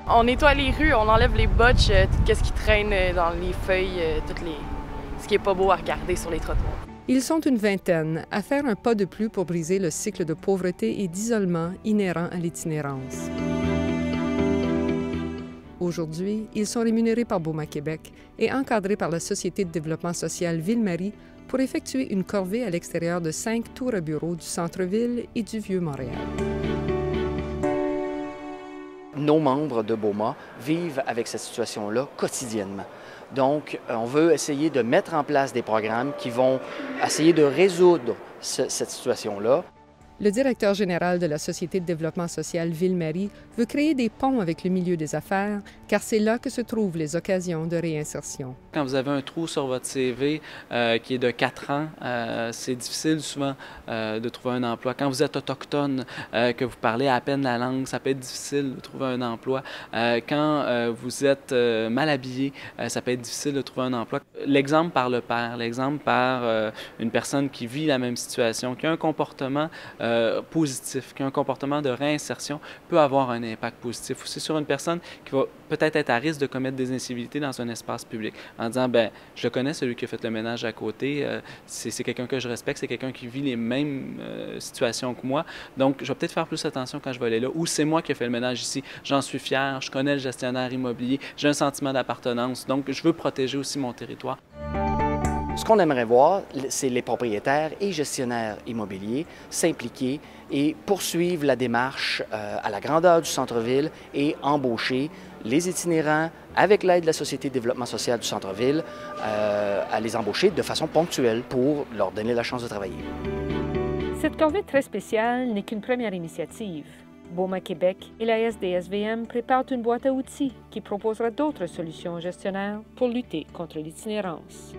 On nettoie les rues, on enlève les botches, tout ce qui traîne dans les feuilles, ce qui est pas beau à regarder sur les trottoirs. Ils sont une vingtaine à faire un pas de plus pour briser le cycle de pauvreté et d'isolement inhérent à l'itinérance. Aujourd'hui, ils sont rémunérés par BOMA Québec et encadrés par la Société de développement social Ville-Marie pour effectuer une corvée à l'extérieur de 5 tours à bureaux du centre-ville et du Vieux-Montréal. Nos membres de BOMA vivent avec cette situation-là quotidiennement. Donc, on veut essayer de mettre en place des programmes qui vont essayer de résoudre cette situation-là. Le directeur général de la Société de développement social Ville-Marie veut créer des ponts avec le milieu des affaires, car c'est là que se trouvent les occasions de réinsertion. Quand vous avez un trou sur votre CV qui est de 4 ans, c'est difficile souvent de trouver un emploi. Quand vous êtes autochtone, que vous parlez à peine la langue, ça peut être difficile de trouver un emploi. Quand vous êtes mal habillé, ça peut être difficile de trouver un emploi. L'exemple par le père, l'exemple par une personne qui vit la même situation, qui a un comportement positif, qui a un comportement de réinsertion, peut avoir un impact positif aussi sur une personne qui va peut-être être à risque de commettre des incivilités dans un espace public, en disant, ben je le connais, celui qui a fait le ménage à côté, c'est quelqu'un que je respecte, c'est quelqu'un qui vit les mêmes situations que moi, donc je vais peut-être faire plus attention quand je vais aller là, ou c'est moi qui ai fait le ménage ici, j'en suis fier, je connais le gestionnaire immobilier, j'ai un sentiment d'appartenance, donc je veux protéger aussi mon territoire. Ce qu'on aimerait voir, c'est les propriétaires et gestionnaires immobiliers s'impliquer et poursuivre la démarche à la grandeur du centre-ville et embaucher les itinérants avec l'aide de la Société de développement social du centre-ville, à les embaucher de façon ponctuelle pour leur donner la chance de travailler. Cette corvée très spéciale n'est qu'une première initiative. BOMA Québec et la SDSVM préparent une boîte à outils qui proposera d'autres solutions aux gestionnaires pour lutter contre l'itinérance.